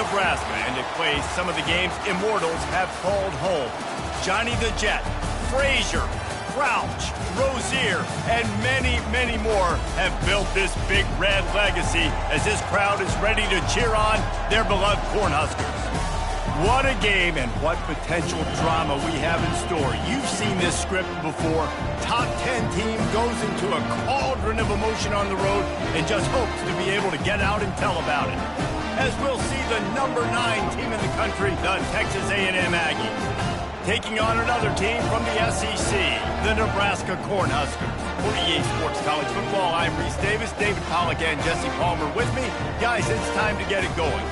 Nebraska, and it plays some of the games immortals have called home. Johnny the Jet, Frazier, Crouch, Rozier, and many, many more have built this Big Red legacy as this crowd is ready to cheer on their beloved Cornhuskers. What a game and what potential drama we have in store. You've seen this script before. Top 10 team goes into a cauldron of emotion on the road and just hopes to be able to get out and tell about it. As we'll see the number 9 team in the country, the Texas A&M Aggies, taking on another team from the SEC, the Nebraska Cornhuskers. For EA Sports College Football, I'm Reese Davis, David Pollack, and Jesse Palmer with me. Guys, it's time to get it going.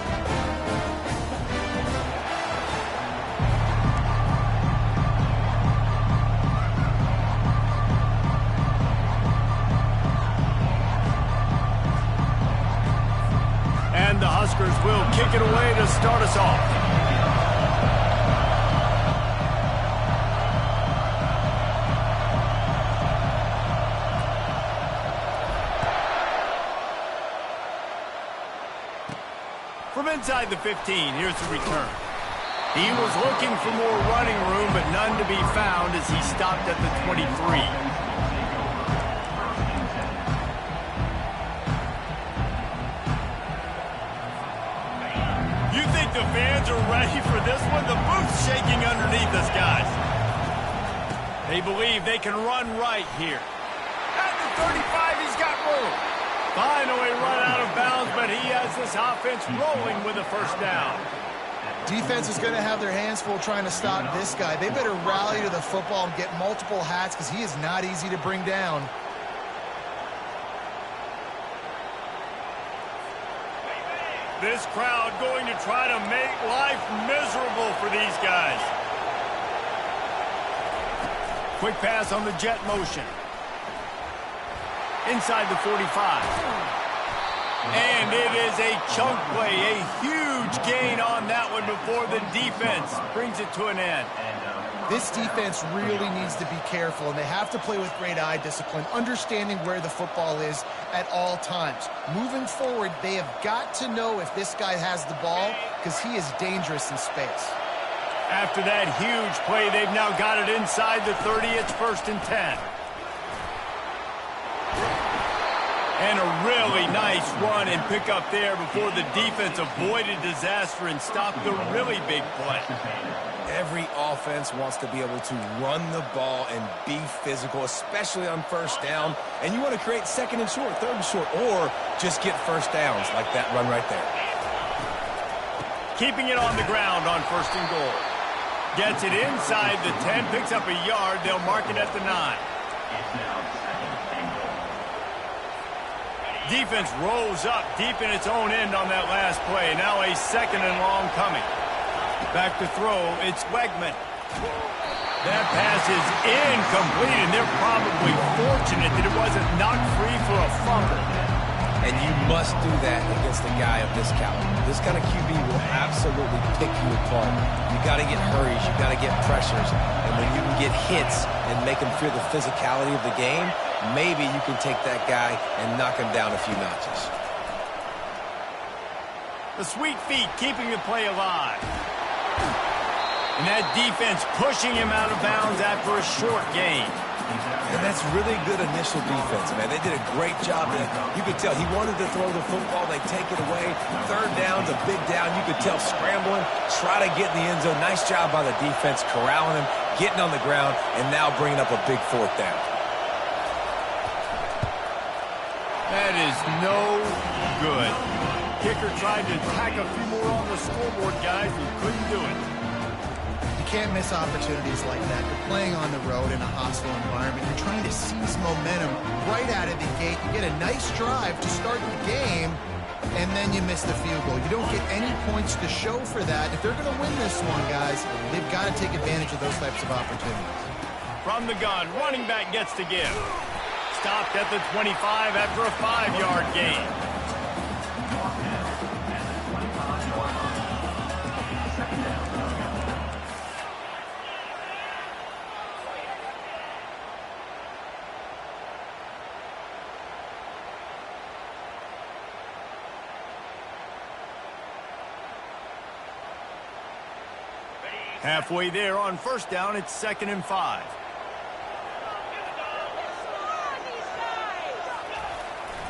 And the Huskers will kick it away to start us off. From inside the 15, here's the return. He was looking for more running room, but none to be found as he stopped at the 23. The fans are ready for this one. The booth's shaking underneath us, guys. They believe they can run right here. At the 35, he's got room. Finally run out of bounds, but he has this offense rolling with a first down. Defense is going to have their hands full trying to stop this guy. They better rally to the football and get multiple hats because he is not easy to bring down. This crowd going to try to make life miserable for these guys. Quick pass on the jet motion. Inside the 45. And it is a chunk play, a huge gain on that one before the defense brings it to an end. This defense really needs to be careful, and they have to play with great eye discipline, understanding where the football is at all times. Moving forward, they have got to know if this guy has the ball because he is dangerous in space. After that huge play, they've now got it inside the 30. It's 1st and 10. And a really nice run and pick up there before the defense avoided disaster and stopped the really big play. Every offense wants to be able to run the ball and be physical, especially on first down. And you want to create 2nd and short, 3rd and short, or just get first downs like that run right there. Keeping it on the ground on 1st and goal. Gets it inside the 10, picks up a yard. They'll mark it at the 9. Defense rolls up deep in its own end on that last play. Now a 2nd and long coming. Back to throw, it's Wegman. That pass is incomplete, and they're probably fortunate that it wasn't knocked free for a fumble. And you must do that against a guy of this caliber. This kind of QB will absolutely pick you apart. You got to get hurries, you got to get pressures, and when you can get hits and make him feel the physicality of the game, maybe you can take that guy and knock him down a few notches. The sweet feet keeping the play alive. And that defense pushing him out of bounds after a short gain. And that's really good initial defense, man. They did a great job. You could tell he wanted to throw the football. They take it away. 3rd down's a big down. You could tell scrambling, try to get in the end zone. Nice job by the defense, corralling him, getting on the ground, and now bringing up a big 4th down. That is no good. Kicker tried to tack a few more on the scoreboard, guys, and couldn't do it. You can't miss opportunities like that. You're playing on the road in a hostile environment. You're trying to seize momentum right out of the gate. You get a nice drive to start the game, and then you miss the field goal. You don't get any points to show for that. If they're going to win this one, guys, they've got to take advantage of those types of opportunities. From the gun, running back gets to give. Stopped at the 25 after a 5-yard gain. Halfway there on first down, it's 2nd and 5.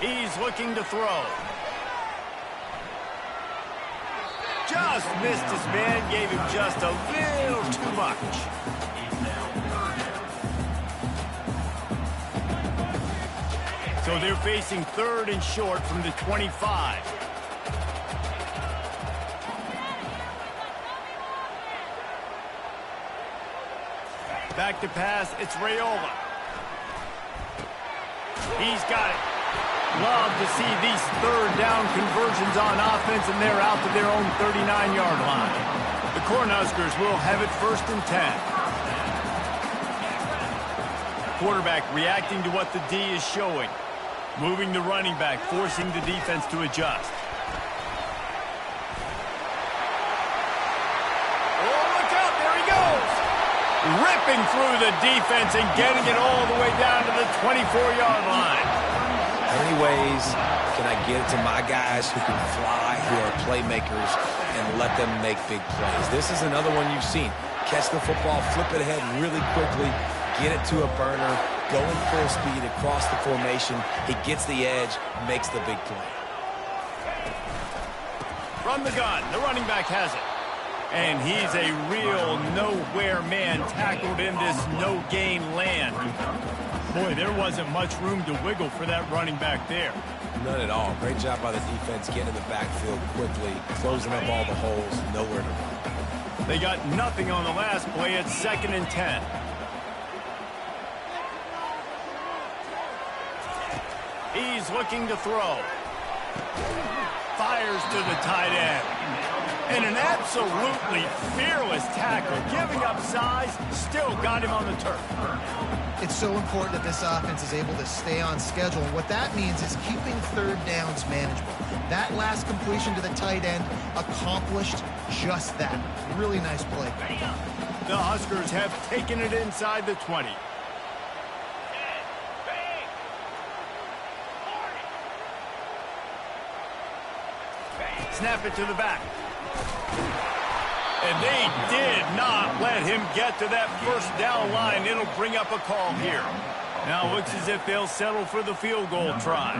He's looking to throw. Just missed his man, gave him just a little too much. So they're facing 3rd and short from the 25. Back to pass, it's Raiola. He's got it. Love to see these 3rd down conversions on offense, and they're out to their own 39-yard line. The Cornhuskers will have it 1st and 10. Quarterback reacting to what the D is showing. Moving the running back, forcing the defense to adjust. Oh, look out, there he goes! Ripping through the defense and getting it all the way down to the 24-yard line. How many ways can I get it to my guys who can fly, who are playmakers, and let them make big plays? This is another one you've seen. Catch the football, flip it ahead really quickly, get it to a burner, going full speed across the formation. He gets the edge, makes the big play. From the gun, the running back has it. And he's a real nowhere man tackled in this no-gain land. Boy, there wasn't much room to wiggle for that running back there. None at all. Great job by the defense getting in the backfield quickly, closing up all the holes, nowhere to run. They got nothing on the last play. It's 2nd and 10. He's looking to throw. Fires to the tight end. And an absolutely fearless tackle, giving up size, still got him on the turf. It's so important that this offense is able to stay on schedule. And what that means is keeping 3rd downs manageable. That last completion to the tight end accomplished just that. Really nice play. The Huskers have taken it inside the 20. Snap it to the back. And they did not let him get to that 1st down line. It'll bring up a call here. Now it looks as if they'll settle for the field goal try.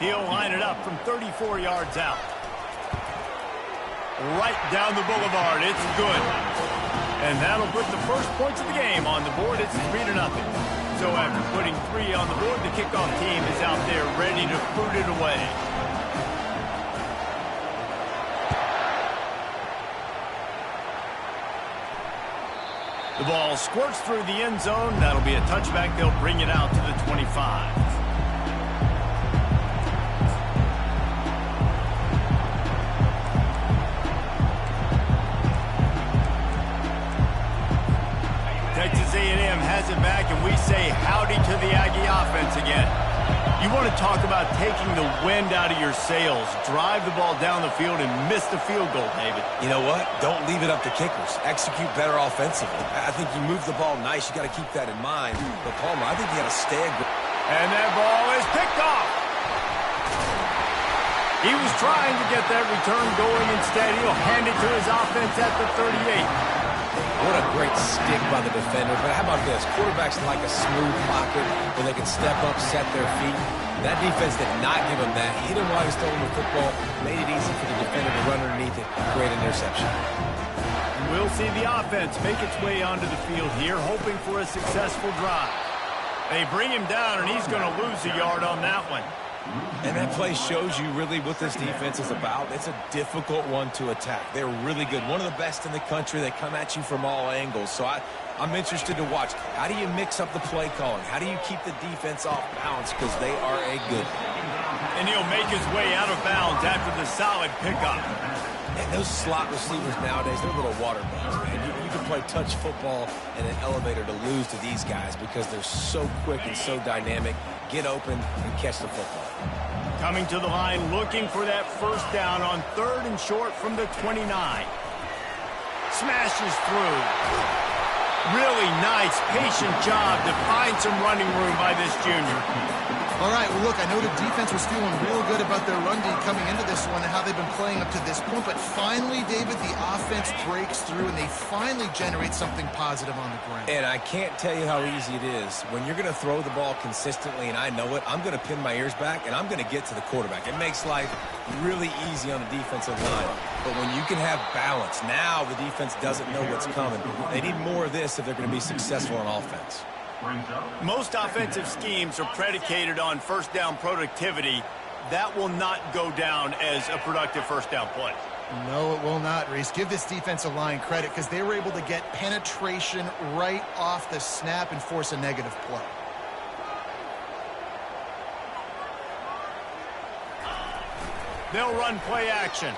He'll line it up from 34 yards out. Right down the boulevard. It's good. And that'll put the first points of the game on the board. It's 3-0. So after putting 3 on the board, the kickoff team is out there ready to put it away. The ball squirts through the end zone. That'll be a touchback. They'll bring it out to the 25. Texas A&M has it back, and we say howdy to the Aggie offense again. You want to talk about taking the wind out of your sails. Drive the ball down the field and miss the field goal, David. You know what? Don't leave it up to kickers. Execute better offensively. I think you move the ball nice. You got to keep that in mind. But, Palmer, I think you got to stay. And that ball is picked off. He was trying to get that return going. Instead, he'll hand it to his offense at the 38. What a great stick by the defender. But how about this? Quarterbacks like a smooth pocket where they can step up, set their feet. That defense did not give him that. Hit him while he was throwing the football. Made it easy for the defender to run underneath it. Great interception. We'll see the offense make its way onto the field here, hoping for a successful drive. They bring him down, and he's going to lose a yard on that one. And that play shows you really what this defense is about. It's a difficult one to attack. They're really good. One of the best in the country. They come at you from all angles. So I'm interested to watch. How do you mix up the play calling? How do you keep the defense off balance? Because they are a good one. And he'll make his way out of bounds after the solid pickup. And those slot receivers nowadays, they're little water bugs, man. You can play touch football in an elevator to lose to these guys because they're so quick and so dynamic. Get open and catch the football. Coming to the line, looking for that 1st down on 3rd and short from the 29. Smashes through. Really nice, patient job to find some running room by this junior. All right, well, look, I know the defense was feeling real good about their run D coming into this one and how they've been playing up to this point, but finally, David, the offense breaks through and they finally generate something positive on the ground. And I can't tell you how easy it is. When you're going to throw the ball consistently, and I know it, I'm going to pin my ears back, and I'm going to get to the quarterback. It makes life really easy on the defensive line. But when you can have balance, now the defense doesn't know what's coming. They need more of this if they're going to be successful on offense. Most offensive schemes are predicated on first down productivity. That will not go down as a productive first down play. No, it will not, Reese. Give this defensive line credit because they were able to get penetration right off the snap and force a negative play. They'll run play action.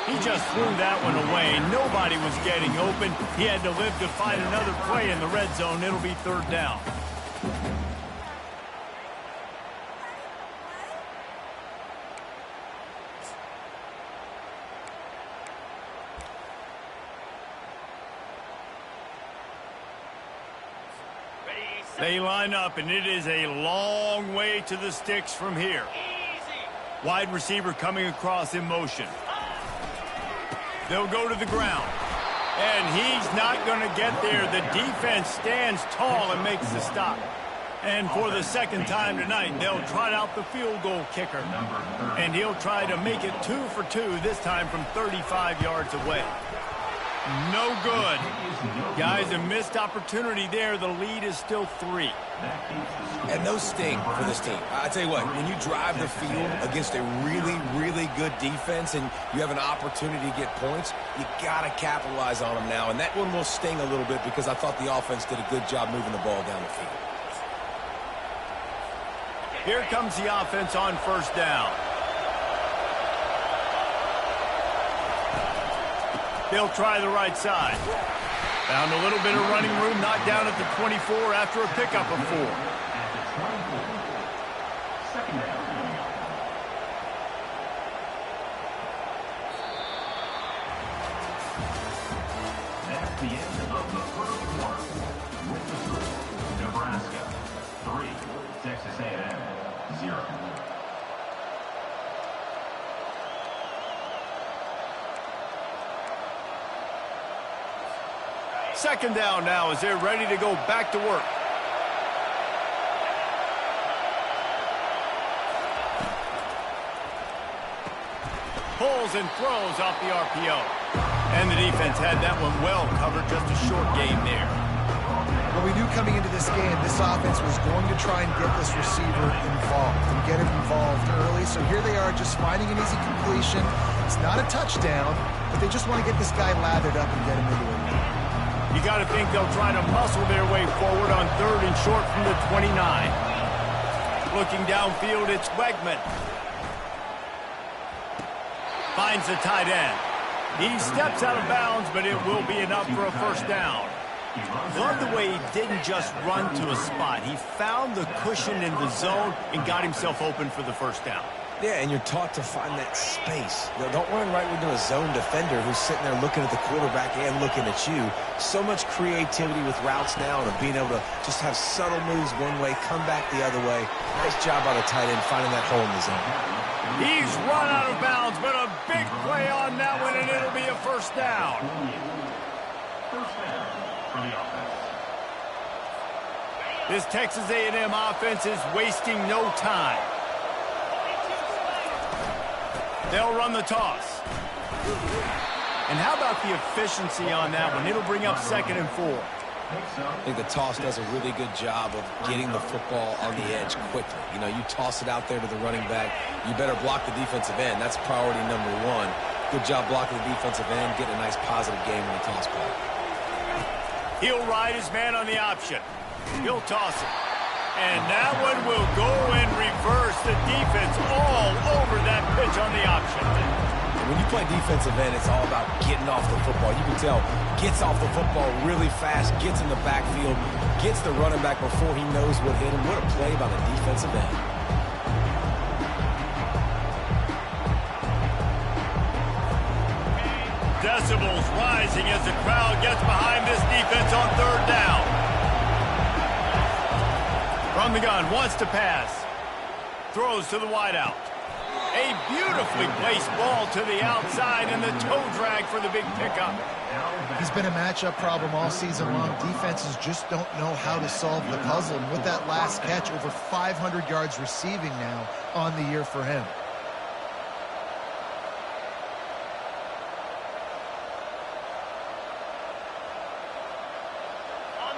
He just threw that one away. Nobody was getting open. He had to live to find another play in the red zone. It'll be third down. They line up, and it is a long way to the sticks from here. Wide receiver coming across in motion. They'll go to the ground. And he's not going to get there. The defense stands tall and makes the stop. And for the second time tonight, they'll trot out the field goal kicker. And he'll try to make it 2 for 2, this time from 35 yards away. No good. Guys, a missed opportunity there. The lead is still 3. And those sting for this team. I tell you what, when you drive the field against a really, really good defense and you have an opportunity to get points, you got to capitalize on them now. And that one will sting a little bit because I thought the offense did a good job moving the ball down the field. Here comes the offense on first down. They'll try the right side. Found a little bit of running room, knocked down at the 24 after a pickup of 4. That's the end of the first quarter. With the score, Nebraska 3, Texas A&M 0. Second down now as they're ready to go back to work. Pulls and throws off the RPO. And the defense had that one well covered, just a short game there. Well, we knew coming into this game, this offense was going to try and get this receiver involved and get him involved early. So here they are just finding an easy completion. It's not a touchdown, but they just want to get this guy lathered up and get him into it. You got to think they'll try to muscle their way forward on 3rd and short from the 29. Looking downfield, it's Wegman. Finds the tight end. He steps out of bounds, but it will be enough for a first down. Love the way he didn't just run to a spot. He found the cushion in the zone and got himself open for the first down. Yeah, and you're taught to find that space. You know, don't run right into a zone defender who's sitting there looking at the quarterback and looking at you. So much creativity with routes now and being able to just have subtle moves one way, come back the other way. Nice job by the tight end finding that hole in the zone. He's run out of bounds, but a big play on that one, and it'll be a first down. First down for the offense. This Texas A&M offense is wasting no time. They'll run the toss. And how about the efficiency on that one? It'll bring up 2nd and 4. I think the toss does a really good job of getting the football on the edge quickly. You know, you toss it out there to the running back. You better block the defensive end. That's priority number 1. Good job blocking the defensive end, getting a nice positive game in the toss play. He'll ride his man on the option. He'll toss it. And that one will go and reverse the defense all over that pitch on the option. When you play defensive end, it's all about getting off the football. You can tell, gets off the football really fast, gets in the backfield, gets the running back before he knows what hit him. What a play by the defensive end. Decibels rising as the crowd gets behind this defense on 3rd down. From the gun, wants to pass. Throws to the wideout. A beautifully placed ball to the outside, and the toe drag for the big pickup. He's been a matchup problem all season long. Defenses just don't know how to solve the puzzle. And with that last catch, over 500 yards receiving now on the year for him.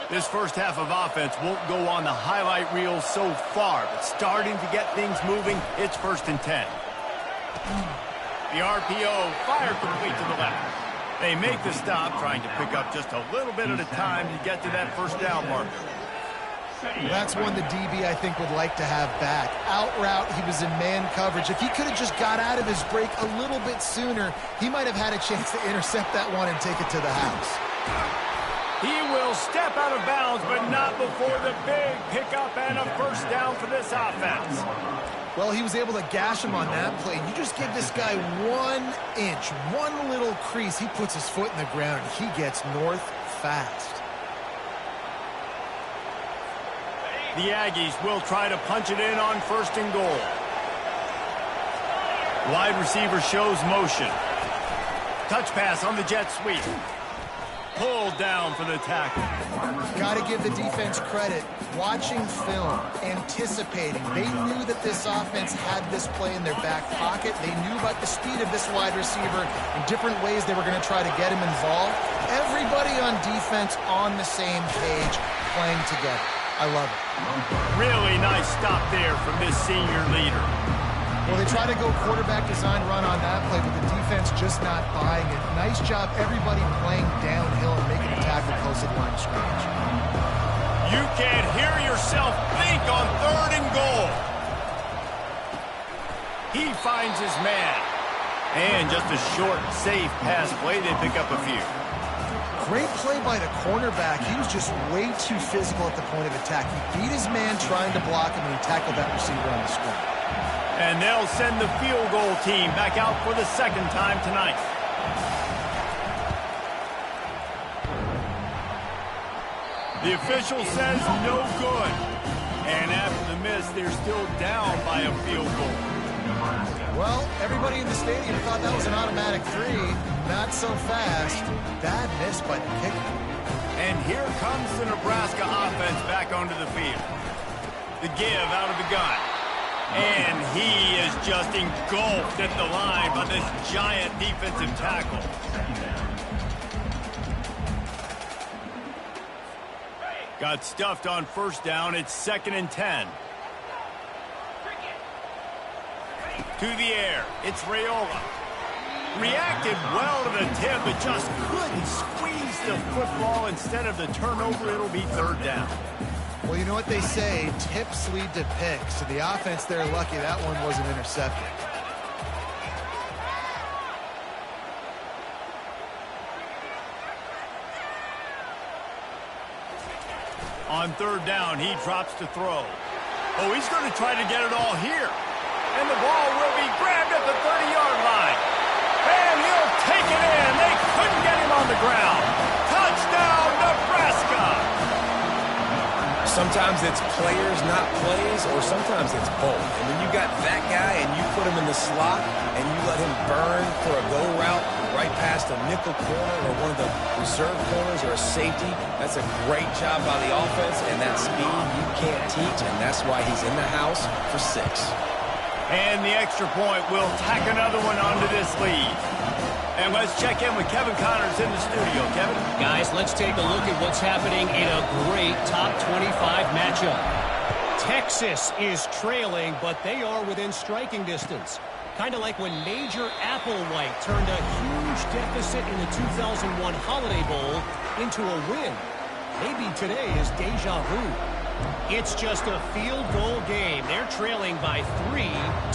This first half of offense won't go on the highlight reel so far, but starting to get things moving, it's 1st and 10. The RPO, fire complete to the left. They make the stop, trying to pick up just a little bit at a time to get to that first down marker. That's one the DB, I think, would like to have back. Out route, he was in man coverage. If he could have just got out of his break a little bit sooner, he might have had a chance to intercept that one and take it to the house. He will step out of bounds, but not before the big pickup and a first down for this offense. Well, he was able to gash him on that play. You just give this guy 1 inch, one little crease, he puts his foot in the ground, and he gets north fast. The Aggies will try to punch it in on 1st and goal. Wide receiver shows motion. Touch pass on the jet sweep. Pulled down for the tackle. Got to give the defense credit. Watching film, anticipating. They knew that this offense had this play in their back pocket. They knew about the speed of this wide receiver and different ways they were going to try to get him involved. Everybody on defense on the same page, playing together. I love it. Really nice stop there from this senior leader. Well, they try to go quarterback design run on that play, but the defense just not buying it. Nice job, everybody playing downhill and making the tackle close at line of scrimmage. You can't hear yourself think on 3rd and goal. He finds his man. And just a short, safe pass play, they pick up a few. Great play by the cornerback. He was just way too physical at the point of attack. He beat his man trying to block him, and he tackled that receiver on the screen. And they'll send the field goal team back out for the 2nd time tonight. The official says no good. And after the miss, they're still down by a field goal. Well, everybody in the stadium thought that was an automatic 3. Not so fast. Bad miss by the kicker. And here comes the Nebraska offense back onto the field. The give out of the gun. And he is just engulfed at the line by this giant defensive tackle. Got stuffed on 1st down. It's 2nd and 10. To the air. It's Raiola. Reacted well to the tip, but just couldn't squeeze the football. Instead of the turnover, it'll be 3rd down. Well, you know what they say, tips lead to picks. So the offense, they're lucky that one wasn't intercepted. On 3rd down, he drops to throw. Oh, he's going to try to get it all here. And the ball will be grabbed at the 30-yard line. And he'll take it in. They couldn't get him on the ground. Touchdown, Nebraska! Sometimes it's players, not plays, or sometimes it's both. And when you got that guy and you put him in the slot and you let him burn for a go route right past a nickel corner or one of the reserve corners or a safety, that's a great job by the offense, and that speed you can't teach, and that's why he's in the house for 6. And the extra point will tack another one onto this lead. And let's check in with Kevin Connors in the studio. Kevin? Guys, let's take a look at what's happening in a great top 25 matchup. Texas is trailing, but they are within striking distance. Kind of like when Major Applewhite turned a huge deficit in the 2001 Holiday Bowl into a win. Maybe today is deja vu. It's just a field goal game. They're trailing by 3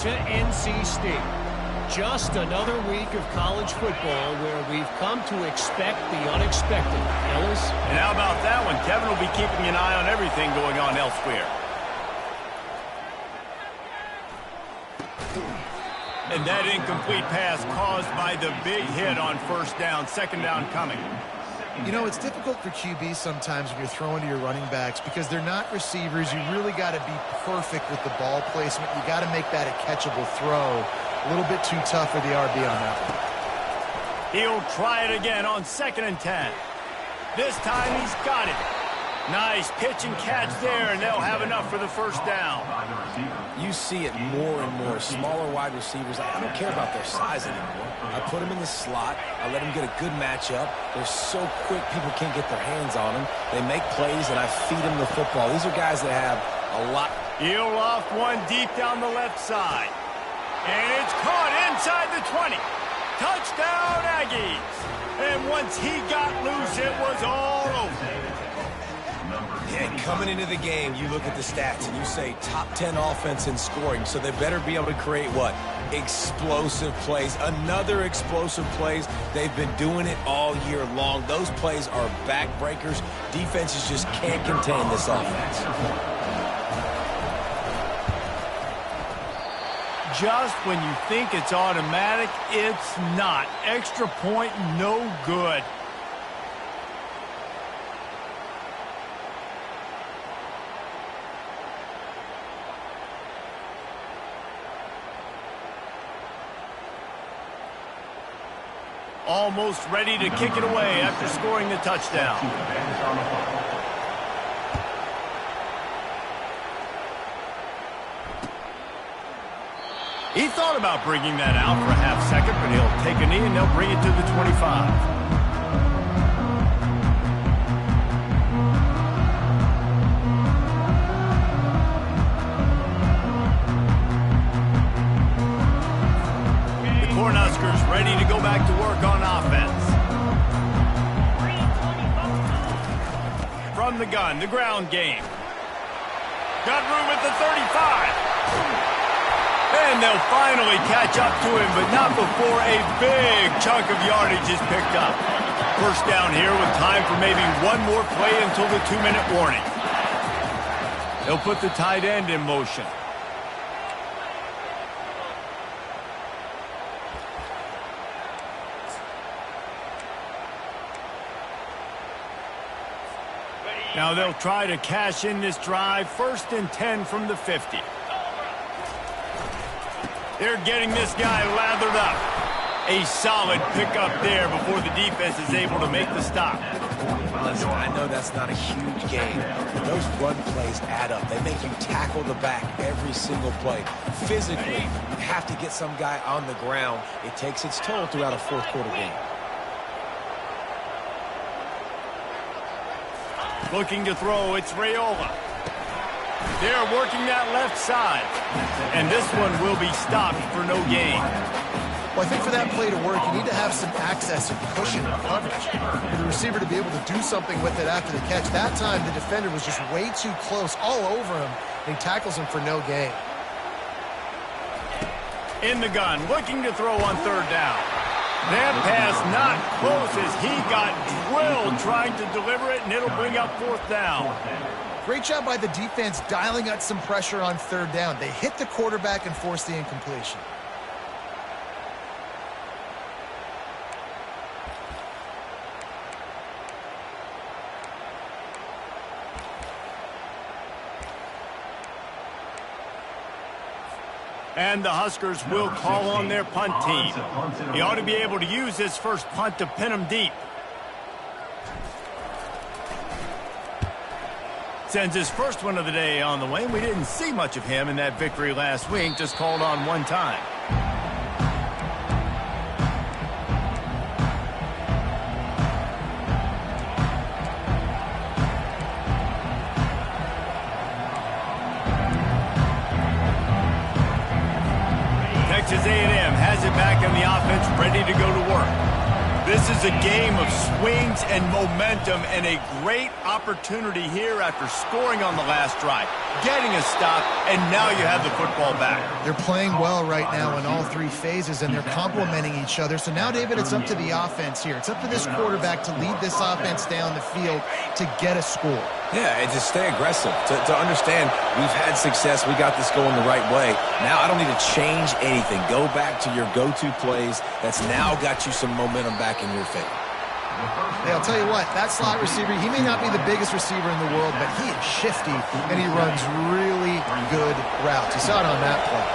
to NC State. Just another week of college football where we've come to expect the unexpected. Ellis? And how about that one? Kevin will be keeping an eye on everything going on elsewhere. And that incomplete pass caused by the big hit on 1st down. 2nd down coming. You know, it's difficult for QBs sometimes when you're throwing to your running backs because they're not receivers. You really got to be perfect with the ball placement. You got to make that a catchable throw. A little bit too tough for the RB on that one. He'll try it again on 2nd and 10. This time he's got it. Nice pitch and catch there, and they'll have enough for the first down. You see it more and more. Smaller wide receivers, I don't care about their size anymore. I put them in the slot. I let them get a good matchup. They're so quick, people can't get their hands on them. They make plays, and I feed them the football. These are guys that have a lot. He'll loft one deep down the left side. And it's caught inside the 20. Touchdown, Aggies. And once he got loose, it was all over. Yeah, coming into the game, you look at the stats and you say top 10 offense in scoring, so they better be able to create what? Explosive plays. Another explosive plays. They've been doing it all year long. Those plays are backbreakers. Defenses just can't contain this offense. Just when you think it's automatic, it's not. Extra point, no good. Almost ready to kick it away after scoring the touchdown. He thought about bringing that out for a half second, but he'll take a knee and they'll bring it to the 25. The Cornhuskers ready to go back to work on offense. From the gun, the ground game. Got room at the 35. And they'll finally catch up to him, but not before a big chunk of yardage is picked up. First down here with time for maybe one more play until the 2-minute warning. They'll put the tight end in motion. Now they'll try to cash in this drive. 1st and 10 from the 50. They're getting this guy lathered up. A solid pickup there before the defense is able to make the stop. Listen, I know that's not a huge gain. Those run plays add up. They make you tackle the back every single play. Physically, you have to get some guy on the ground. It takes its toll throughout a 4th quarter game. Looking to throw, it's Raiola. They're working that left side. And this one will be stopped for no gain. Well, I think for that play to work, you need to have some access and cushion and coverage for the receiver to be able to do something with it after the catch. That time, the defender was just way too close, all over him, and he tackles him for no gain. In the gun, looking to throw on 3rd down. That pass not close as he got drilled trying to deliver it, and it'll bring up 4th down. Great job by the defense dialing up some pressure on 3rd down. They hit the quarterback and forced the incompletion. And the Huskers will call on their punt team. He ought to be able to use this first punt to pin him deep. Sends his first one of the day on the way. We didn't see much of him in that victory last week, just called on one time. Texas A&M has it back in the offense, ready to go to work. This is a game of swings and momentum and a great opportunity here after scoring on the last drive, getting a stop, and now you have the football back. They're playing well right now in all 3 phases, and they're complementing each other. So now, David, it's up to the offense here. It's up to this quarterback to lead this offense down the field to get a score. Yeah, and to stay aggressive, to understand we've had success, we got this going the right way. Now I don't need to change anything. Go back to your go-to plays. That's now got you some momentum back in your favor. Hey, I'll tell you what, that slot receiver, he may not be the biggest receiver in the world, but he is shifty, and he runs really good routes. You saw it on that play.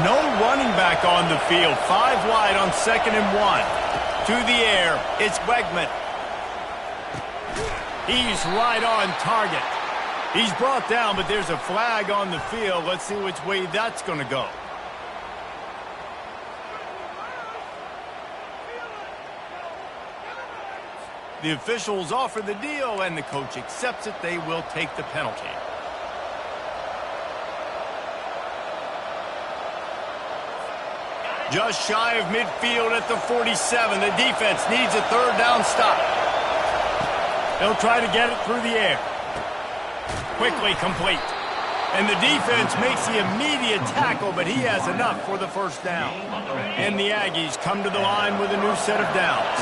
No running back on the field. 5 wide on 2nd and 1. To the air, it's Wegman. He's right on target. He's brought down, but there's a flag on the field. Let's see which way that's going to go. The officials offer the deal, and the coach accepts it. They will take the penalty. Just shy of midfield at the 47. The defense needs a 3rd down stop. They'll try to get it through the air. Quickly complete. And the defense makes the immediate tackle, but he has enough for the 1st down. And the Aggies come to the line with a new set of downs.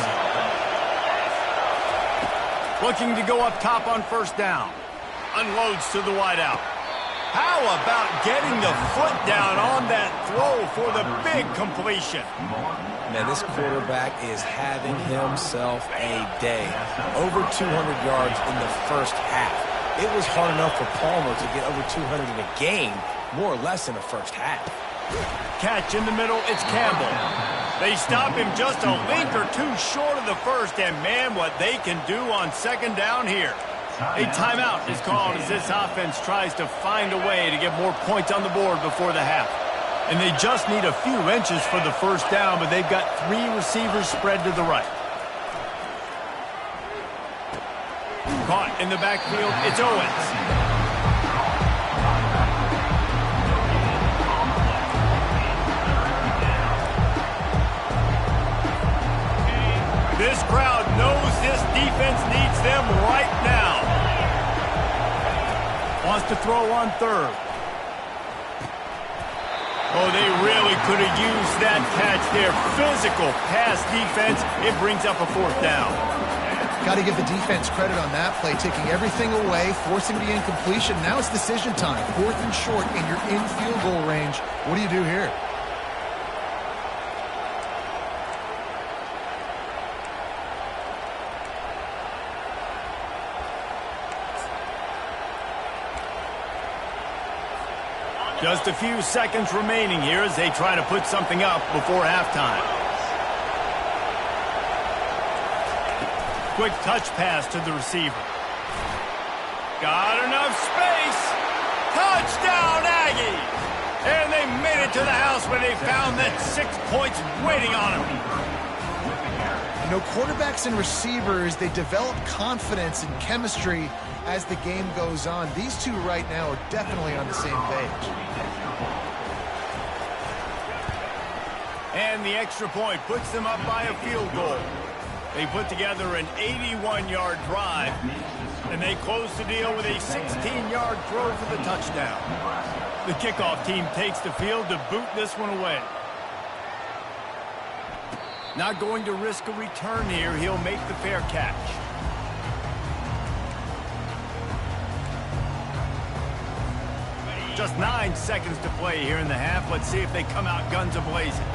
Looking to go up top on 1st down. Unloads to the wideout. How about getting the foot down on that throw for the big completion? Man, this quarterback is having himself a day. Over 200 yards in the 1st half. It was hard enough for Palmer to get over 200 in a game, more or less in the 1st half. Catch in the middle, it's Campbell. They stop him just a link or two short of the 1st, and man, what they can do on 2nd down here. A timeout is called as this offense tries to find a way to get more points on the board before the half. And they just need a few inches for the 1st down, but they've got 3 receivers spread to the right. Caught in the backfield, it's Owens. This crowd knows this defense needs them right now. Wants to throw on 3rd. Oh, they really could have used that catch there. Physical pass defense. It brings up a 4th down. Got to give the defense credit on that play, taking everything away, forcing the incompletion. Now it's decision time. 4th and short, and you're in field goal range. What do you do here? Just a few seconds remaining here as they try to put something up before halftime. Quick touch pass to the receiver. Got enough space. Touchdown, Aggies! And they made it to the house when they found that 6 points waiting on them. You know, quarterbacks and receivers, they develop confidence and chemistry as the game goes on. These two right now are definitely on the same page. And the extra point puts them up by a field goal. They put together an 81-yard drive, and they close the deal with a 16-yard throw for the touchdown. The kickoff team takes the field to boot this one away. Not going to risk a return here. He'll make the fair catch. Just 9 seconds to play here in the half. Let's see if they come out guns a-blazing.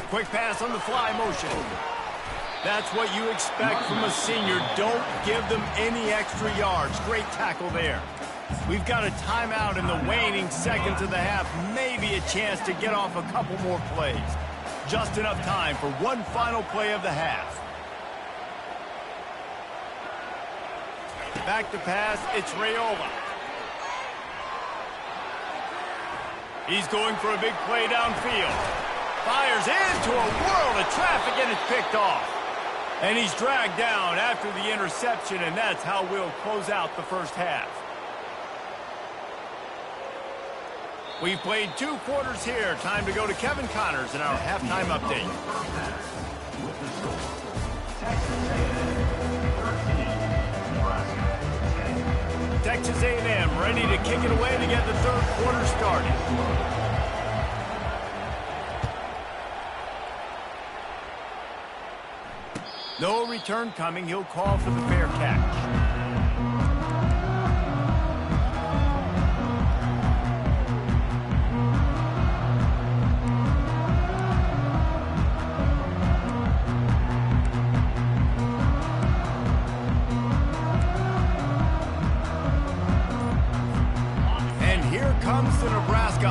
Quick pass on the fly motion. That's what you expect from a senior. Don't give them any extra yards. Great tackle there. We've got a timeout in the waning seconds of the half. Maybe a chance to get off a couple more plays. Just enough time for one final play of the half. Back to pass, it's Raiola. He's going for a big play downfield. Fires into a world of traffic, and it's picked off. And he's dragged down after the interception, and that's how we'll close out the 1st half. We've played 2 quarters here. Time to go to Kevin Connors in our halftime update. Texas A&M ready to kick it away to get the 3rd quarter started. No return coming. He'll call for the fair catch.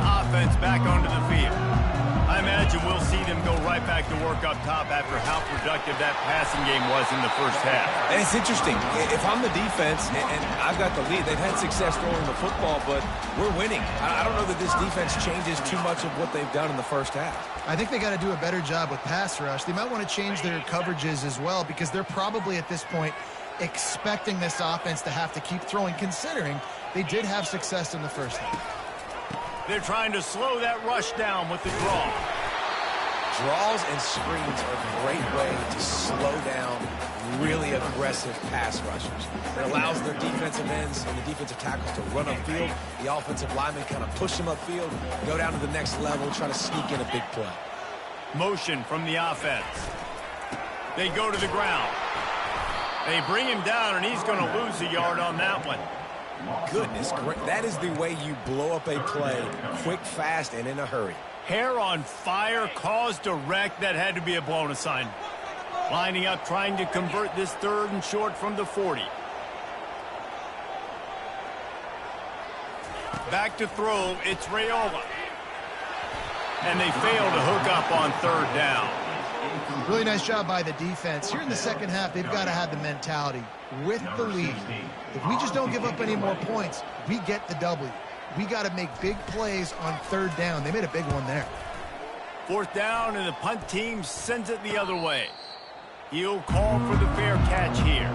offense back onto the field. I imagine we'll see them go right back to work up top after how productive that passing game was in the first half. And it's interesting. If I'm the defense and I've got the lead, they've had success throwing the football, but we're winning. I don't know that this defense changes too much of what they've done in the first half. I think they got to do a better job with pass rush. They might want to change their coverages as well because they're probably at this point expecting this offense to have to keep throwing, considering they did have success in the first half. They're trying to slow that rush down with the draw. Draws and screens are a great way to slow down really aggressive pass rushers. It allows their defensive ends and the defensive tackles to run upfield. The offensive linemen kind of push them upfield, go down to the next level, try to sneak in a big play. Motion from the offense. They go to the ground. They bring him down, and he's going to lose a yard on that one. Goodness, that is the way you blow up a play quick, fast, and in a hurry. Hair on fire caused a wreck that had to be a blown assignment. Lining up, trying to convert this 3rd and short from the 40. Back to throw, it's Raiola. And they fail to hook up on 3rd down. Really nice job by the defense. Here in the second half, they've got to have the mentality with the lead. If we just don't give up any more points, we get the W. We got to make big plays on 3rd down. They made a big one there. 4th down, and the punt team sends it the other way. He'll call for the fair catch here.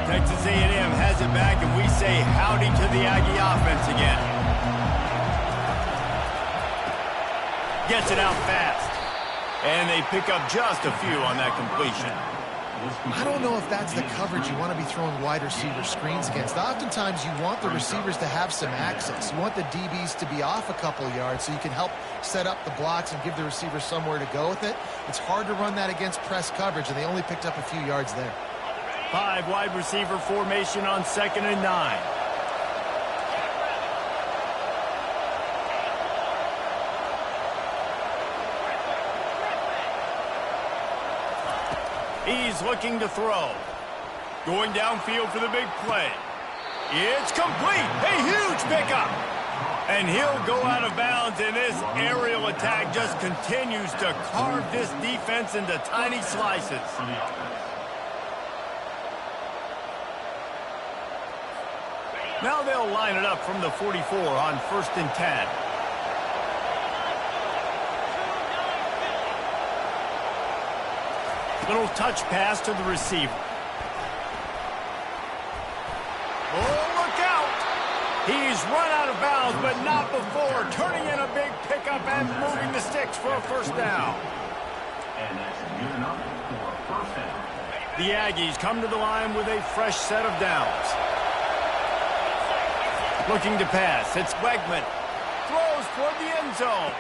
Texas A&M has it back, and we say howdy to the Aggie offense again. Gets it out fast. And they pick up just a few on that completion. I don't know if that's the coverage you want to be throwing wide receiver screens against. Oftentimes, you want the receivers to have some access. You want the DBs to be off a couple of yards so you can help set up the blocks and give the receivers somewhere to go with it. It's hard to run that against press coverage, and they only picked up a few yards there. 5 wide receiver formation on 2nd and 9. He's looking to throw. Going downfield for the big play. It's complete. A huge pickup. And he'll go out of bounds, and this aerial attack just continues to carve this defense into tiny slices. Now they'll line it up from the 44 on 1st and 10. Little touch pass to the receiver. Oh, look out! He's run out of bounds, but not before turning in a big pickup and moving the sticks for a 1st down. And that's good enough for a 1st down. The Aggies come to the line with a fresh set of downs. Looking to pass. It's Wegman. Throws toward the end zone.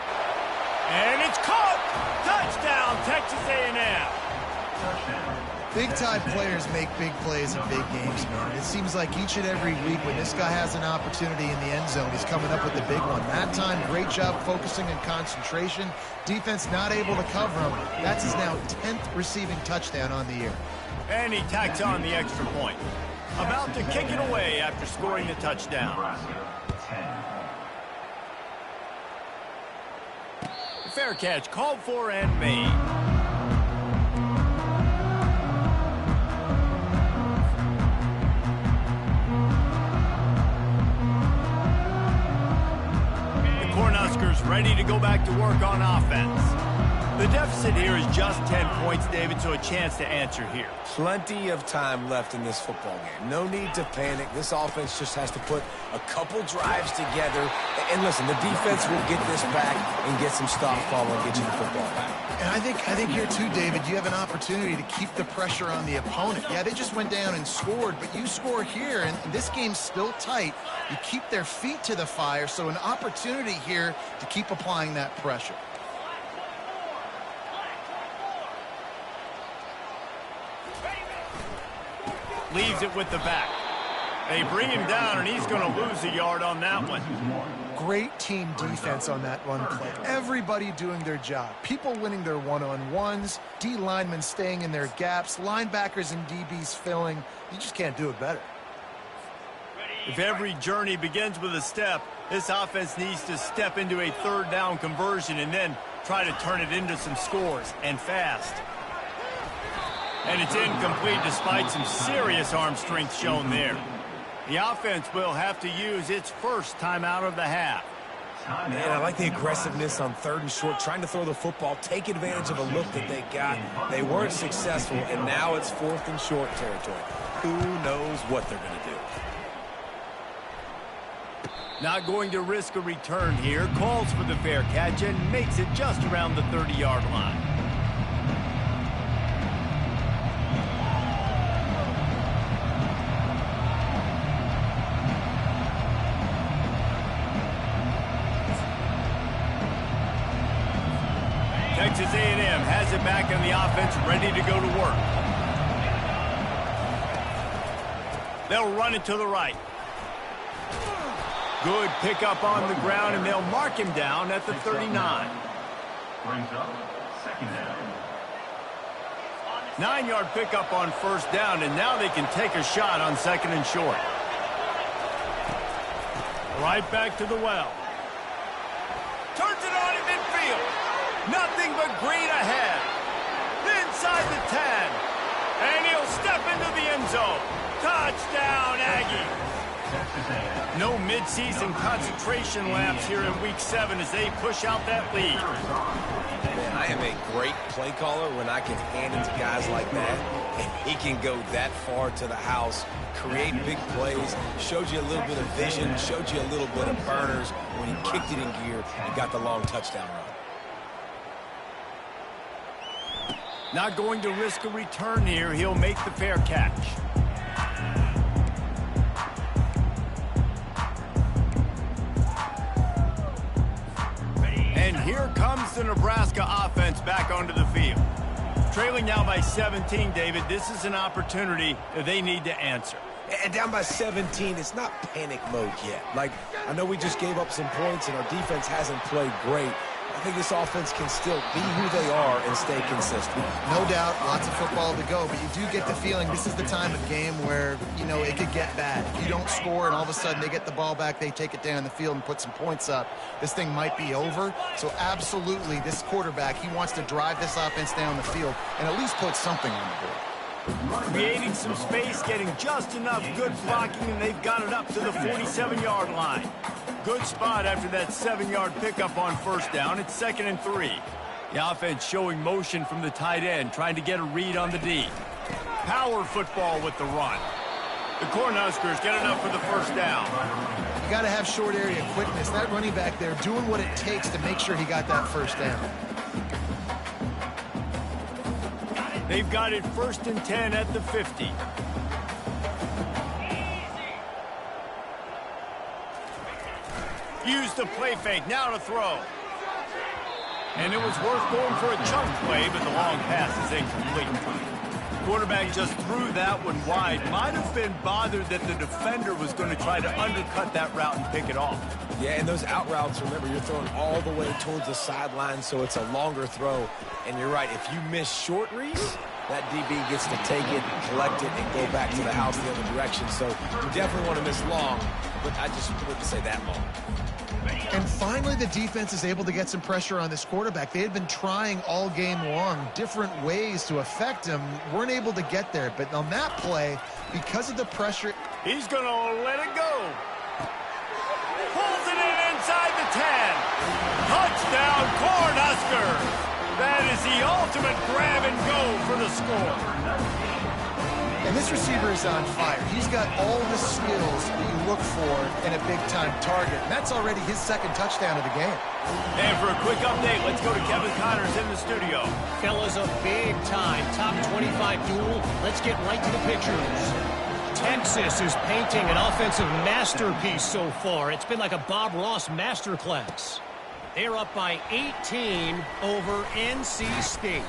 And it's caught! Touchdown, Texas A&M. Big-time players make big plays in big games, man. It seems like each and every week when this guy has an opportunity in the end zone, he's coming up with the big one. That time, great job focusing and concentration. Defense not able to cover him. That's his now 10th receiving touchdown on the year. And he tacks on the extra point. About to kick it away after scoring the touchdown. Fair catch called for and made. Cornhuskers ready to go back to work on offense. The deficit here is just 10 points, David, so a chance to answer here. Plenty of time left in this football game. No need to panic. This offense just has to put a couple drives together. And listen, the defense will get this back and get some stops following and get you the football back. And I think here too, David, you have an opportunity to keep the pressure on the opponent. Yeah, they just went down and scored, but you score here, and this game's still tight. You keep their feet to the fire, so an opportunity here to keep applying that pressure. Leaves it with the back. They bring him down, and he's going to lose a yard on that one. Great team defense on that run play. Everybody doing their job. People winning their one-on-ones, D linemen staying in their gaps, linebackers and DBs filling. You just can't do it better. If every journey begins with a step, this offense needs to step into a third down conversion and then try to turn it into some scores, and fast. And it's incomplete despite some serious arm strength shown there. The offense will have to use its first timeout of the half. Man, I like the aggressiveness on 3rd and short, trying to throw the football, take advantage of a look that they got. They weren't successful, and now it's 4th and short territory. Who knows what they're going to do? Not going to risk a return here. Calls for the fair catch and makes it just around the 30-yard line. Texas A&M has it back on the offense, ready to go to work. They'll run it to the right. Good pickup on the ground, and they'll mark him down at the 39. Brings up 2nd down. 9-yard pickup on 1st down, and now they can take a shot on 2nd and short. Right back to the well. Turns it on in midfield. Nothing but green ahead. Inside the 10. And he'll step into the end zone. Touchdown, Aggie. No midseason concentration laps here in Week 7 as they push out that lead. Man, I am a great play caller when I can hand it to guys like that. And he can go that far to the house, create big plays, showed you a little bit of vision, showed you a little bit of burners when he kicked it in gear and got the long touchdown run. Not going to risk a return here. He'll make the fair catch. And here comes the Nebraska offense back onto the field. Trailing now by 17, David. This is an opportunity that they need to answer. And down by 17, it's not panic mode yet. Like, I know we just gave up some points and our defense hasn't played great. I think this offense can still be who they are and stay consistent. No doubt, lots of football to go, but you do get the feeling this is the time of game where, you know, it could get bad. If you don't score and all of a sudden they get the ball back, they take it down the field and put some points up, this thing might be over. So absolutely, this quarterback, he wants to drive this offense down the field and at least put something on the board. Creating some space, getting just enough good blocking, and they've got it up to the 47-yard line. Good spot after that 7-yard pickup on 1st down. It's 2nd and 3. The offense showing motion from the tight end, trying to get a read on the D. Power football with the run. The Cornhuskers get enough for the 1st down. You got to have short area quickness. That running back there doing what it takes to make sure he got that 1st down. They've got it 1st and 10 at the 50. Use the play fake, now to throw. And it was worth going for a chunk play, but the long pass is incomplete. Quarterback just threw that one wide. Might have been bothered that the defender was going to try to undercut that route and pick it off. Yeah, and those out routes, remember, you're throwing all the way towards the sideline, so it's a longer throw. And you're right, if you miss short reads, that DB gets to take it, collect it, and go back to the house the other direction. So you definitely want to miss long, but I just wouldn't say that long. And finally, the defense is able to get some pressure on this quarterback. They had been trying all game long, different ways to affect him, weren't able to get there. But on that play, because of the pressure... He's going to let it go. Pulls it in inside the 10. Touchdown, Cornhuskers. That is the ultimate grab and go for the score. And this receiver is on fire. He's got all the skills that you look for in a big-time target. And that's already his 2nd touchdown of the game. And for a quick update, let's go to Kevin Connors in the studio. Fellas, a big-time top 25 duel. Let's get right to the pictures. Texas is painting an offensive masterpiece so far. It's been like a Bob Ross masterclass. They're up by 18 over NC State.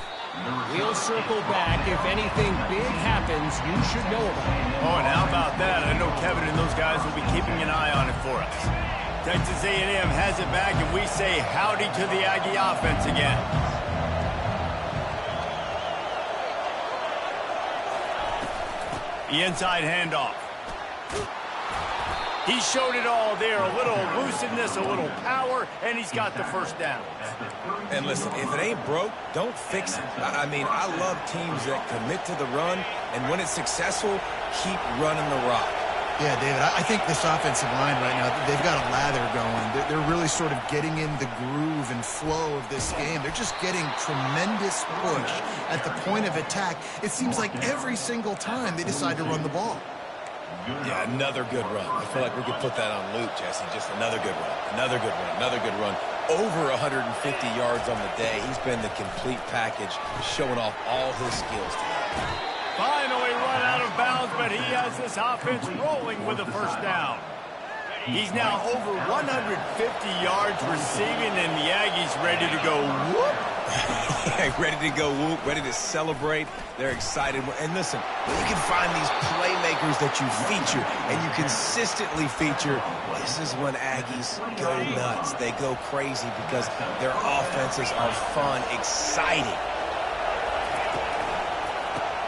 We'll circle back. If anything big happens, you should know about it. Oh, and how about that? I know Kevin and those guys will be keeping an eye on it for us. Texas A&M has it back, and we say howdy to the Aggie offense again. The inside handoff. He showed it all there. A little elusiveness, a little power, and he's got the first down. And listen, if it ain't broke, don't fix it. I mean, I love teams that commit to the run, and when it's successful, keep running the rock. Yeah, David, I think this offensive line right now, they've got a lather going. They're really sort of getting in the groove and flow of this game. They're just getting tremendous push at the point of attack. It seems like every single time they decide to run the ball. Yeah, another good run. I feel like we could put that on loop, Jesse. Just another good run, another good run, another good run. Over 150 yards on the day. He's been the complete package, showing off all his skills today. Finally run out of bounds, but he has this offense rolling with a first down. He's now over 150 yards receiving, and the Aggies ready to go whoop. Ready to go whoop, ready to celebrate. They're excited. And listen, when you can find these playmakers that you feature and you consistently feature, this is when Aggies go nuts. They go crazy because their offenses are fun, exciting.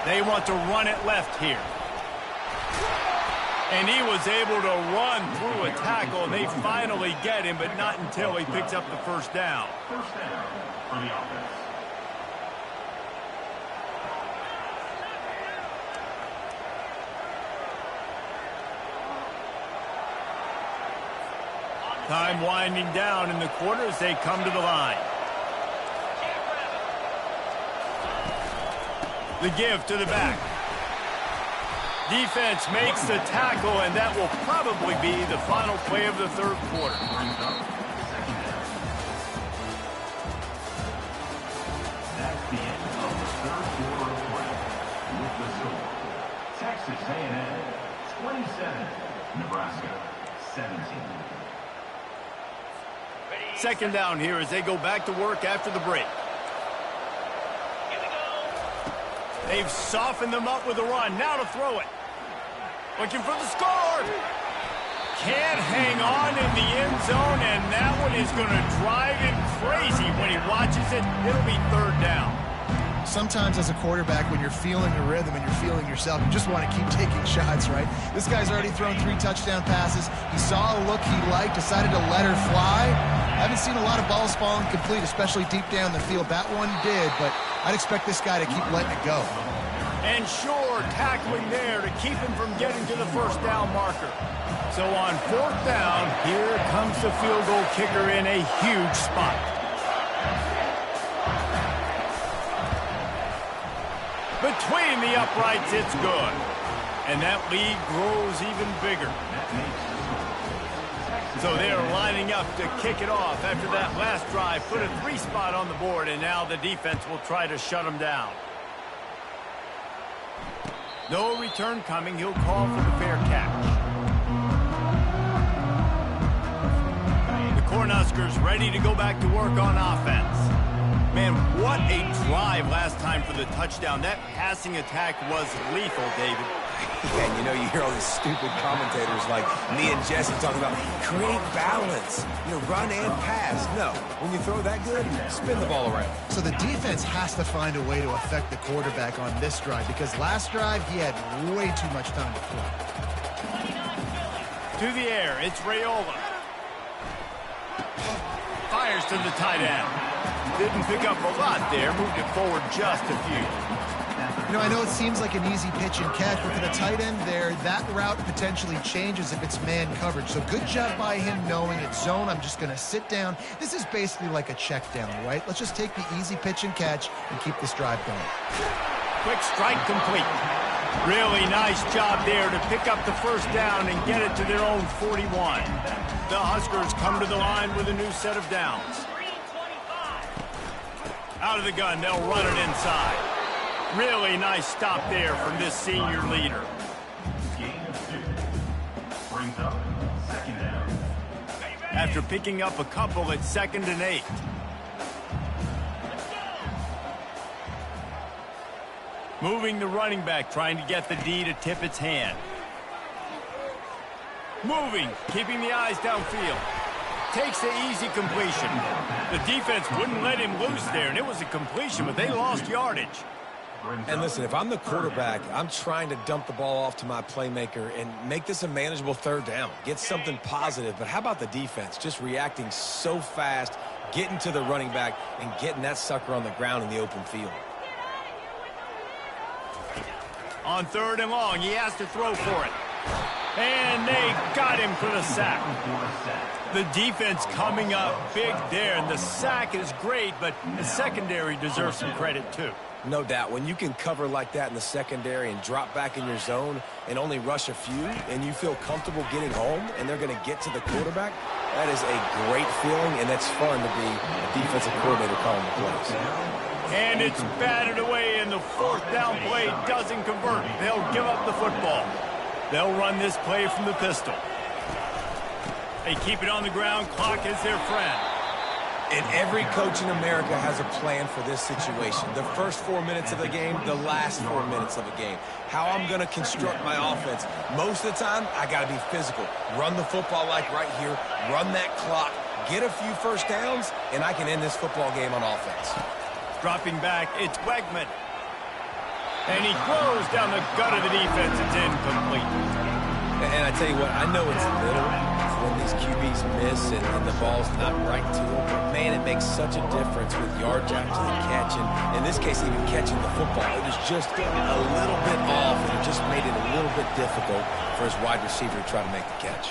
They want to run it left here. And he was able to run through a tackle, and they finally get him, but not until he picks up the first down. First down for the offense. Time winding down in the quarter as they come to the line. The give to the back. Defense makes the tackle, and that will probably be the final play of the third quarter. That's the end of the third quarter of play. With the score, Texas A&M 27, Nebraska 17. Second down here as they go back to work after the break. They've softened them up with a run. Now to throw it. Looking for the score. Can't hang on in the end zone, and that one is going to drive him crazy when he watches it. It'll be third down. Sometimes as a quarterback, when you're feeling the rhythm and you're feeling yourself, you just want to keep taking shots, right? This guy's already thrown 3 touchdown passes. He saw a look he liked, decided to let her fly. I haven't seen a lot of balls falling complete, especially deep down the field. That one did, but I'd expect this guy to keep letting it go. And sure, tackling there to keep him from getting to the first down marker. So on fourth down, here comes the field goal kicker in a huge spot. Between the uprights, it's good. And that lead grows even bigger. So they're lining up to kick it off after that last drive. Put a 3 spot on the board, and now the defense will try to shut them down. No return coming. He'll call for the fair catch. The Cornhuskers ready to go back to work on offense. Man, what a drive last time for the touchdown. That passing attack was lethal, David. And you know, you hear all these stupid commentators like me and Jesse talking about create balance, run and pass. No, when you throw that good, spin the ball around. So the defense has to find a way to affect the quarterback on this drive, because last drive he had way too much time to throw. To the air, it's Raiola. Fires to the tight end. Didn't pick up a lot there, moved it forward just a few. I know it seems like an easy pitch and catch, but for the tight end there, that route potentially changes if it's man coverage. So good job by him knowing it's zone. I'm just going to sit down. This is basically like a check down, right? Let's just take the easy pitch and catch and keep this drive going. Quick strike complete. Really nice job there to pick up the first down and get it to their own 41. The Huskers come to the line with a new set of downs. Out of the gun, they'll run it inside. Really nice stop there from this senior leader. Gain of 2. Brings up second down. After picking up a couple at 2nd and 8. Moving the running back, trying to get the D to tip its hand. Moving, keeping the eyes downfield. Takes the easy completion. The defense wouldn't let him loose there, and it was a completion, but they lost yardage. And listen, if I'm the quarterback, I'm trying to dump the ball off to my playmaker and make this a manageable third down. Get something positive. But how about the defense? Just reacting so fast, getting to the running back, and getting that sucker on the ground in the open field. On 3rd and long, he has to throw for it. And they got him for the sack. The defense coming up big there, and the sack is great, but the secondary deserves some credit too. No doubt. When you can cover like that in the secondary and drop back in your zone and only rush a few, and you feel comfortable getting home and they're going to get to the quarterback, that is a great feeling, and that's fun to be a defensive coordinator calling the plays. And it's batted away, and the 4th down play doesn't convert. They'll give up the football. They'll run this play from the pistol. They keep it on the ground. Clock is their friend. And every coach in America has a plan for this situation. The first 4 minutes of the game, the last 4 minutes of a game. How I'm going to construct my offense. Most of the time, I got to be physical. Run the football like right here. Run that clock. Get a few first downs, and I can end this football game on offense. Dropping back, it's Wegman. And he throws down the gut of the defense. It's incomplete. And I tell you what, I know it's little when these QBs miss and the ball's not right to them, but man, it makes such a difference with yards after the catch, and in this case, even catching the football. It was just a little bit off, and it just made it a little bit difficult for his wide receiver to try to make the catch.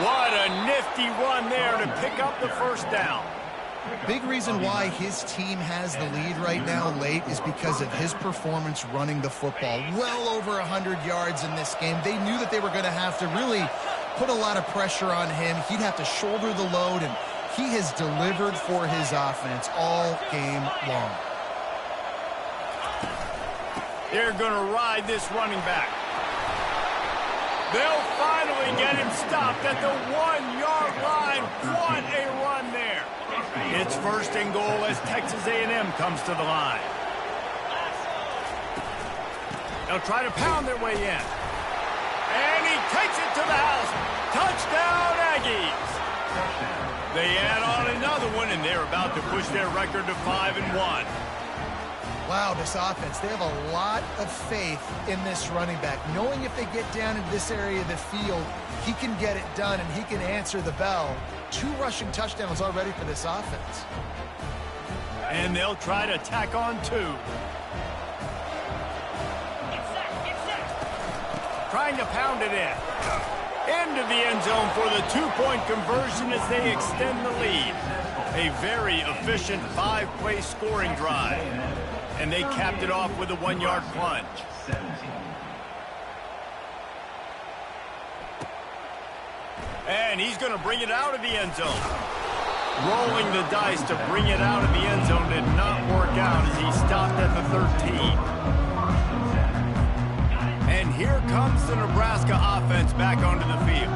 What a nifty run there to pick up the first down. Big reason why his team has the lead right now late is because of his performance running the football. Well over 100 yards in this game. They knew that they were going to have to really put a lot of pressure on him. He'd have to shoulder the load, and he has delivered for his offense all game long. They're going to ride this running back. They'll finally get him stopped at the 1-yard line. What a run there. It's 1st and goal as Texas A&M comes to the line. They'll try to pound their way in. And he takes it to the house. Touchdown, Aggies. They add on another one, and they're about to push their record to 5-1. Wow, this offense, they have a lot of faith in this running back. Knowing if they get down into this area of the field, he can get it done and he can answer the bell. 2 rushing touchdowns already for this offense. And they'll try to tack on 2. Trying to pound it in. Into the end zone for the 2-point conversion as they extend the lead. A very efficient 5-play scoring drive. And they capped it off with a 1-yard plunge. And he's going to bring it out of the end zone. Rolling the dice to bring it out of the end zone did not work out as he stopped at the 13. And here comes the Nebraska offense back onto the field.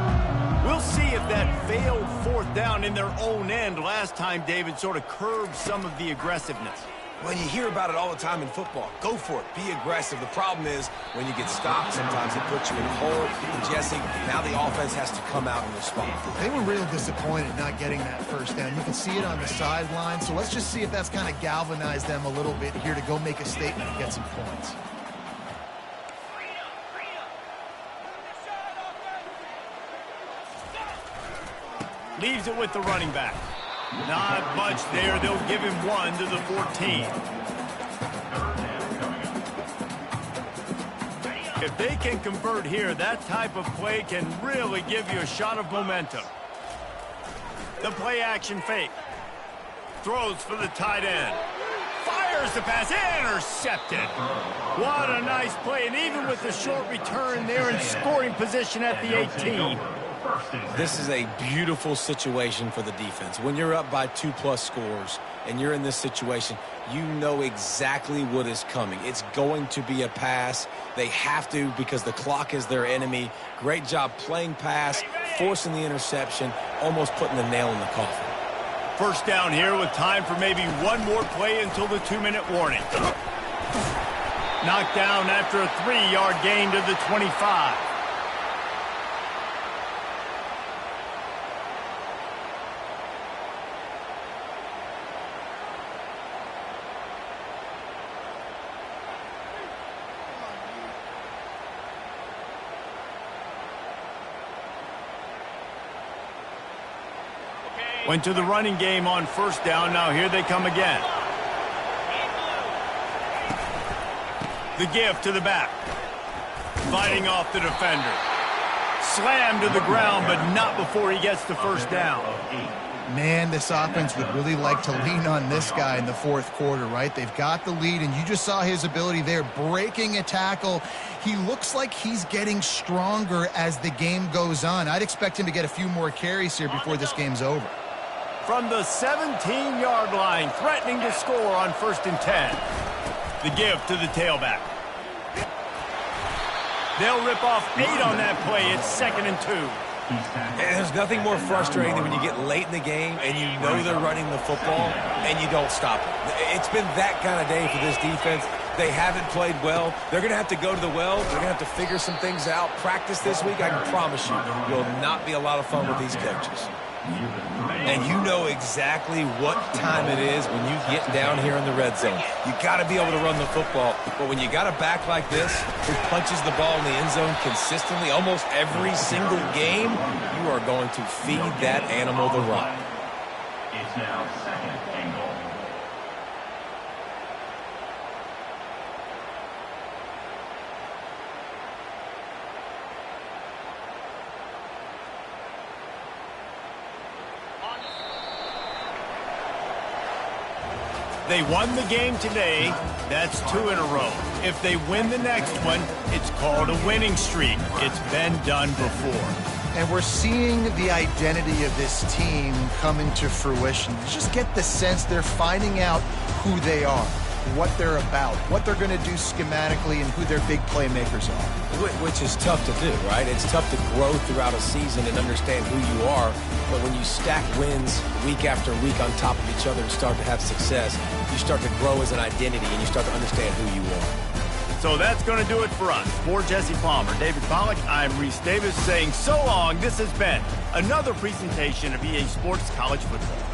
We'll see if that failed 4th down in their own end last time, David, sort of curbed some of the aggressiveness. Well, you hear about it all the time in football. Go for it. Be aggressive. The problem is when you get stopped, sometimes it puts you in a hole. And Jesse, now the offense has to come out and respond. They were real disappointed not getting that 1st down. You can see it on the sideline. So let's just see if that's kind of galvanized them a little bit here to go make a statement and get some points. Leaves it with the running back. Not much there. They'll give him 1 to the 14. If they can convert here, that type of play can really give you a shot of momentum. The play action fake. Throws for the tight end. Fires the pass. Intercepted. What a nice play. And even with the short return, they're in scoring position at the 18. This is a beautiful situation for the defense. When you're up by 2+ scores and you're in this situation, you know exactly what is coming. It's going to be a pass. They have to because the clock is their enemy. Great job playing pass, forcing the interception, almost putting the nail in the coffin. 1st down here with time for maybe 1 more play until the 2-minute warning. Knocked down after a 3-yard gain to the 25. Went to the running game on first down. Now here they come again. The give to the back. Fighting off the defender. Slammed to the ground, but not before he gets the first down. Man, this offense would really like to lean on this guy in the fourth quarter, right? They've got the lead, and you just saw his ability there, breaking a tackle. He looks like he's getting stronger as the game goes on. I'd expect him to get a few more carries here before this game's over. From the 17-yard line, threatening to score on 1st and 10. The give to the tailback. They'll rip off 8 on that play. It's 2nd and 2. And there's nothing more frustrating than when you get late in the game and you know they're running the football and you don't stop it. It's been that kind of day for this defense. They haven't played well. They're going to have to go to the well. They're going to have to figure some things out. Practice this week, I can promise you, will not be a lot of fun with these coaches. And you know exactly what time it is when you get down here in the red zone. You got to be able to run the football. But when you got a back like this who punches the ball in the end zone consistently almost every single game, you are going to feed that animal the rock. It's now 2nd and goal. They won the game today. That's 2 in a row. If they win the next one, it's called a winning streak. It's been done before. And we're seeing the identity of this team come into fruition. You just get the sense they're finding out who they are, what they're about, what they're going to do schematically, and who their big playmakers are. Which is tough to do, right? It's tough to grow throughout a season and understand who you are. But when you stack wins week after week on top of each other and start to have success, you start to grow as an identity and you start to understand who you are. So that's going to do it for us. For Jesse Palmer, David Pollack, I'm Reese Davis saying so long. This has been another presentation of EA Sports College Football.